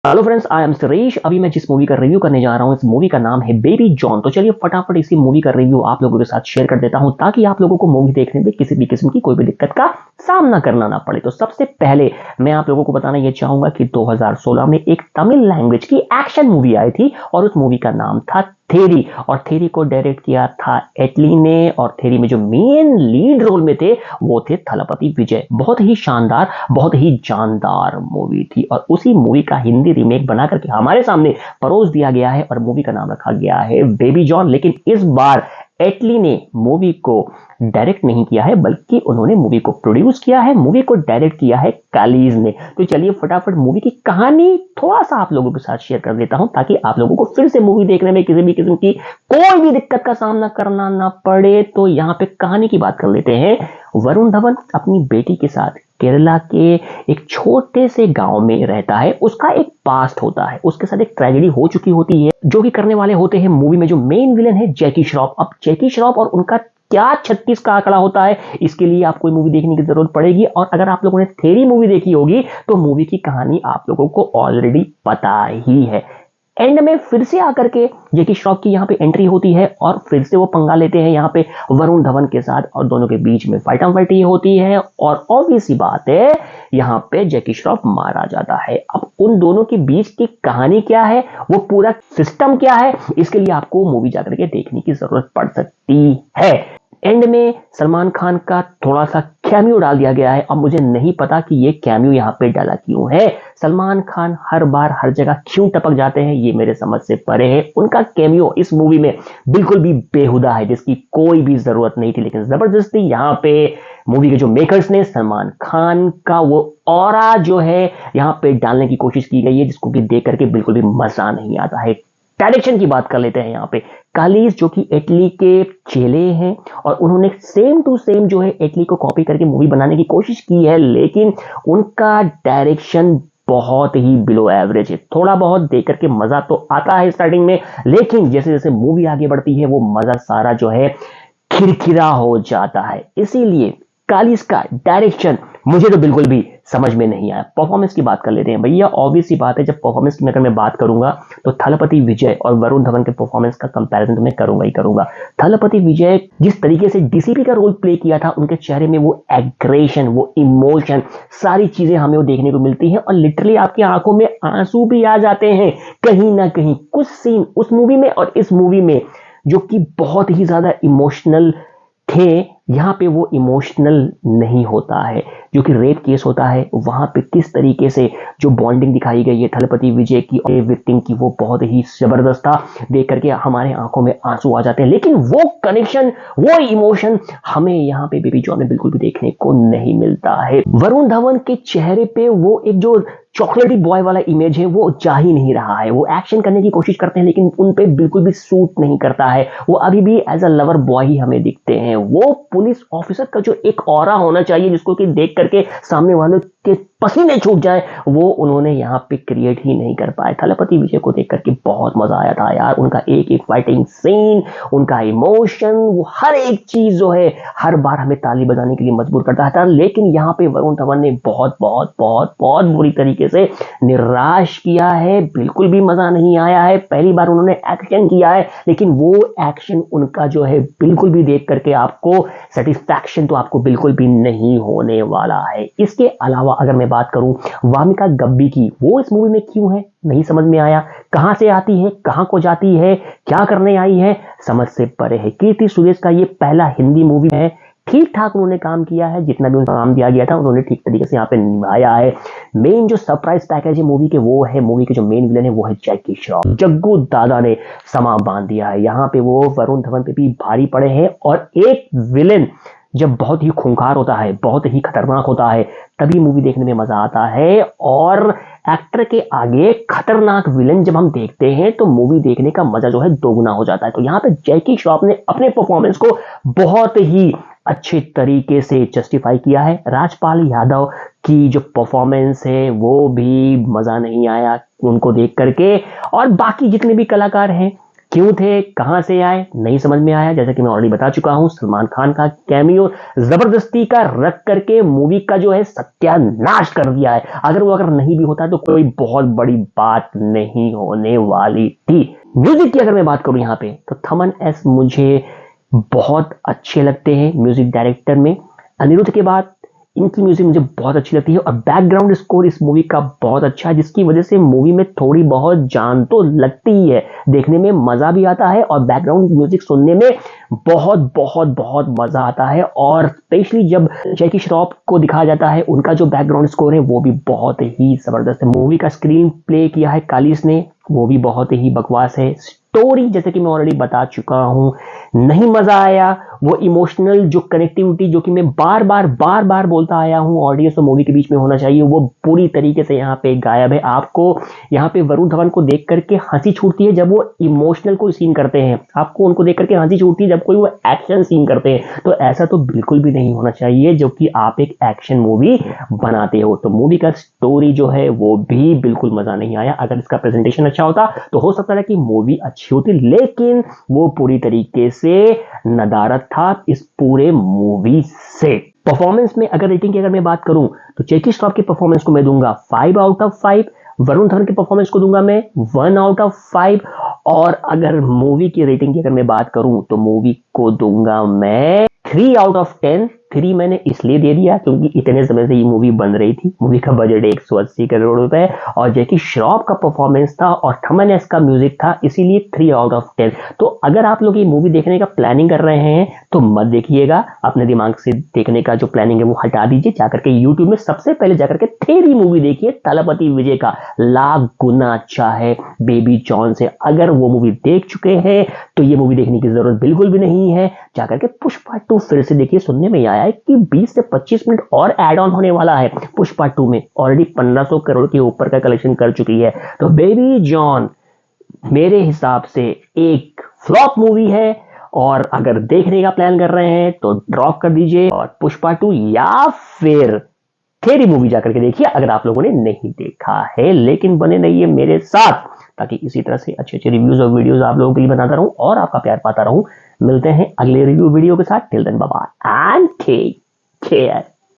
Hello friends, I am Suresh. अभी मैं जिस मूवी का रिव्यू करने जा रहा हूँ, इस मूवी का नाम है बेबी जॉन। तो चलिए फटाफट इसी मूवी का रिव्यू आप लोगों के साथ शेयर कर देता हूँ ताकि आप लोगों को मूवी देखने में किसी भी किस्म की कोई भी दिक्कत का सामना करना ना पड़े। तो सबसे पहले मैं आप लोगों को बताना ये चाहूंगा कि 2016 में एक तमिल लैंग्वेज की एक्शन मूवी आई थी और उस मूवी का नाम था थेरी। और थेरी को डायरेक्ट किया था एटली ने और थेरी में जो मेन लीड रोल में थे वो थे थलपति विजय। बहुत ही शानदार, बहुत ही जानदार मूवी थी और उसी मूवी का हिंदी रीमेक बना करके हमारे सामने परोस दिया गया है और मूवी का नाम रखा गया है बेबी जॉन। लेकिन इस बार एटली ने मूवी को डायरेक्ट नहीं किया है बल्कि उन्होंने मूवी को प्रोड्यूस किया है, मूवी को डायरेक्ट किया है कालीज ने। तो चलिए फटाफट मूवी की कहानी थोड़ा सा आप लोगों के साथ शेयर कर देता हूं ताकि आप लोगों को फिर से मूवी देखने में किसी भी किस्म की कोई भी दिक्कत का सामना करना ना पड़े। तो यहाँ पे कहानी की बात कर लेते हैं। वरुण धवन अपनी बेटी के साथ केरला के एक छोटे से गांव में रहता है। उसका एक पास्ट होता है, उसके साथ एक ट्रेजेडी हो चुकी होती है जो कि करने वाले होते हैं मूवी में जो मेन विलन है जैकी श्रॉफ। अब जैकी श्रॉफ और उनका क्या 36 का आंकड़ा होता है, इसके लिए आपको मूवी देखने की जरूरत पड़ेगी। और अगर आप लोगों ने थेरी मूवी देखी होगी तो मूवी की कहानी आप लोगों को ऑलरेडी पता ही है। एंड में फिर से आकर के जैकी श्रॉफ की यहाँ पे एंट्री होती है और फिर से वो पंगा लेते हैं यहाँ पे वरुण धवन के साथ और दोनों के बीच में फाइटम फाइटी होती है और ऑब्वियस सी बात है यहाँ पे जैकी श्रॉफ मारा जाता है। अब उन दोनों के बीच की कहानी क्या है, वो पूरा सिस्टम क्या है, इसके लिए आपको मूवी जाकर के देखने की जरूरत पड़ सकती है। एंड में सलमान खान का थोड़ा सा कैमियो डाल दिया गया है। अब मुझे नहीं पता कि ये कैमियो यहाँ पे डाला क्यों है। सलमान खान हर बार हर जगह क्यों टपक जाते हैं ये मेरे समझ से परे है। उनका कैमियो इस मूवी में बिल्कुल भी बेहुदा है जिसकी कोई भी जरूरत नहीं थी, लेकिन जबरदस्ती यहाँ पे मूवी के जो मेकर्स ने सलमान खान का वो ऑरा जो है यहाँ पे डालने की कोशिश की गई है जिसको कि देख करके बिल्कुल भी मजा नहीं आता है। डायरेक्शन की बात कर लेते हैं यहाँ पे। कालीज जो कि एटली के चेले हैं और उन्होंने सेम टू सेम जो है एटली को कॉपी करके मूवी बनाने की कोशिश की है, लेकिन उनका डायरेक्शन बहुत ही बिलो एवरेज है। थोड़ा बहुत देख करके मजा तो आता है स्टार्टिंग में, लेकिन जैसे जैसे मूवी आगे बढ़ती है वो मजा सारा जो है खिरखिरा हो जाता है। इसीलिए कालीज का डायरेक्शन मुझे तो बिल्कुल भी समझ में नहीं आया। परफॉर्मेंस की बात कर लेते हैं भैया। ऑब्वियस सी बात है, जब परफॉर्मेंस की अगर मैं बात करूंगा तो थलपति विजय और वरुण धवन के परफॉर्मेंस का कंपैरिजन तो मैं करूंगा ही करूंगा। थलपति विजय जिस तरीके से डीसीपी का रोल प्ले किया था, उनके चेहरे में वो एग्रेशन, वो इमोशन, सारी चीजें हमें वो देखने को मिलती है और लिटरली आपकी आंखों में आंसू भी आ जाते हैं कहीं ना कहीं। कुछ सीन उस मूवी में और इस मूवी में जो कि बहुत ही ज्यादा इमोशनल थे, यहाँ पे वो इमोशनल नहीं होता है। जो कि रेप केस होता है वहां पे किस तरीके से जो बॉन्डिंग दिखाई गई है थलपति विजय की और विक्टिम की, वो बहुत ही जबरदस्त था। देख करके हमारे आंखों में आंसू आ जाते हैं, लेकिन वो कनेक्शन, वो इमोशन हमें यहाँ पे बेबी जॉन में बिल्कुल भी देखने को नहीं मिलता है। वरुण धवन के चेहरे पे वो एक जो चॉकलेटी बॉय वाला इमेज है वो जा ही नहीं रहा है। वो एक्शन करने की कोशिश करते हैं लेकिन उन पे बिल्कुल भी सूट नहीं करता है। वो अभी भी एज अ लवर बॉय ही हमें दिखते हैं। वो पुलिस ऑफिसर का जो एक ऑरा होना चाहिए जिसको कि देख करके सामने वालों के पसीने छूट जाए, वो उन्होंने यहाँ पे क्रिएट ही नहीं कर पाए। थलपति विजय को देख करके बहुत मजा आया था यार। उनका एक एक फाइटिंग सीन, उनका इमोशन, वो हर एक चीज जो है हर बार हमें ताली बजाने के लिए मजबूर करता था। लेकिन यहाँ पे वरुण धवन ने बहुत बहुत बहुत बहुत बुरी तरीके से निराश किया है। बिल्कुल भी मजा नहीं आया है। पहली बार उन्होंने एक्शन किया है लेकिन वो एक्शन उनका जो है बिल्कुल भी देख करके आपको सेटिस्फैक्शन तो आपको बिल्कुल भी नहीं होने वाला है। इसके अलावा अगर मैं बात करूं वामिका गब्बी की, वो इस मूवी में क्यों है नहीं समझ में आया। कहां से आती है, कहां को जाती है, क्या करने आई है, समझ से परे है। कीर्ति सुरेश का ये पहला हिंदी मूवी है। ठीक ठाक उन्होंने काम किया है, जितना भी उनको काम दिया गया था उन्होंने ठीक तरीके से यहाँ पे निभाया है। मेन जो सरप्राइज पैकेज है मूवी के वो है, मूवी के जो मेन विलन है वो है जैकी श्रॉफ। जग्गू दादा ने समा बांध दिया है। यहाँ पे वो वरुण धवन पे भी भारी पड़े हैं और एक विलन जब बहुत ही खूंखार होता है, बहुत ही खतरनाक होता है, तभी मूवी देखने में मजा आता है। और एक्टर के आगे खतरनाक विलन जब हम देखते हैं तो मूवी देखने का मजा जो है दोगुना हो जाता है। तो यहाँ पे जैकी श्रॉफ ने अपने परफॉर्मेंस को बहुत ही अच्छे तरीके से जस्टिफाई किया है। राजपाल यादव की जो परफॉर्मेंस है वो भी मजा नहीं आया उनको देख करके। और बाकी जितने भी कलाकार हैं क्यों थे, कहां से आए, नहीं समझ में आया। जैसा कि मैं ऑलरेडी बता चुका हूं, सलमान खान का कैमियो जबरदस्ती का रख करके मूवी का जो है सत्यानाश कर दिया है। अगर नहीं भी होता तो कोई बहुत बड़ी बात नहीं होने वाली थी। म्यूजिक की अगर मैं बात करूं यहां पे, तो थमन एस मुझे बहुत अच्छे लगते हैं म्यूजिक डायरेक्टर में। अनिरुद्ध के बाद इनकी म्यूजिक मुझे बहुत अच्छी लगती है और बैकग्राउंड स्कोर इस मूवी का बहुत अच्छा है, जिसकी वजह से मूवी में थोड़ी बहुत जान तो लगती ही है, देखने में मजा भी आता है और बैकग्राउंड म्यूजिक सुनने में बहुत बहुत बहुत मजा आता है। और स्पेशली जब जैकी श्रॉफ को दिखाया जाता है, उनका जो बैकग्राउंड स्कोर है वो भी बहुत ही जबरदस्त है। मूवी का स्क्रीन प्ले किया है कालिस ने, वो भी बहुत ही बकवास है। स्टोरी जैसे कि मैं ऑलरेडी बता चुका हूं, नहीं मजा आया। वो इमोशनल जो कनेक्टिविटी जो कि मैं बार बार बोलता आया हूं, ऑडियंस और मूवी के बीच में होना चाहिए, वो पूरी तरीके से यहाँ पे गायब है। आपको यहाँ पे वरुण धवन को देख करके हंसी छूटती है जब वो इमोशनल कोई सीन करते हैं, आपको उनको देख करके हंसी छूटती है जब कोई वो एक्शन सीन करते हैं। तो ऐसा तो बिल्कुल भी नहीं होना चाहिए जो कि आप एक एक्शन मूवी बनाते हो। तो मूवी का स्टोरी जो है वो भी बिल्कुल मजा नहीं आया। अगर इसका प्रेजेंटेशन अच्छा होता तो हो सकता है कि मूवी अच्छी होती, लेकिन वो पूरी तरीके से नदारत था इस पूरे मूवी से। परफॉर्मेंस में अगर रेटिंग की अगर मैं बात करूं, तो जैकी श्रॉफ की परफॉर्मेंस को मैं दूंगा 5 आउट ऑफ 5। वरुण धवन की परफॉर्मेंस को दूंगा मैं 1 आउट ऑफ 5। और अगर मूवी की रेटिंग की अगर मैं बात करूं, तो मूवी को दूंगा मैं 3 आउट ऑफ 10। 3 मैंने इसलिए दे दिया क्योंकि इतने समय से ये मूवी बन रही थी। मूवी का बजट 180 करोड़ रुपए और जैकी श्रॉफ का परफॉर्मेंस था और थमन एस का म्यूजिक था, इसीलिए 3 आउट ऑफ 10। तो अगर आप लोग ये मूवी देखने का प्लानिंग कर रहे हैं तो मत देखिएगा, अपने दिमाग से देखने का जो प्लानिंग है वो हटा दीजिए। जाकर के यूट्यूब में सबसे पहले जाकर के थेरी मूवी देखिए, तलपति विजय का लाख गुना अच्छा है बेबी जॉन से। अगर वो मूवी देख चुके हैं तो ये मूवी देखने की जरूरत बिल्कुल भी नहीं है। जाकर के पुष्पा 2 फिर से देखिए। सुनने में आया है कि 20 से 25 मिनट और ऐड ऑन होने वाला है पुष्पा 2 में। ऑलरेडी 1500 करोड़ के ऊपर का कलेक्शन कर चुकी है। तो बेबी जॉन मेरे हिसाब से एक फ्लॉप मूवी है और अगर देखने का प्लान कर रहे हैं तो ड्रॉप कर दीजिए और पुष्पा 2 या फिर थेरी मूवी जाकर के देखिए अगर आप लोगों ने नहीं देखा है। लेकिन बने रहिए मेरे साथ ताकि इसी तरह से अच्छे अच्छे रिव्यूज और वीडियोस आप लोगों के लिए बनाता रहूं और आपका प्यार पाता रहूं। मिलते हैं अगले रिव्यू वीडियो के साथ। Till then bye bye and take care.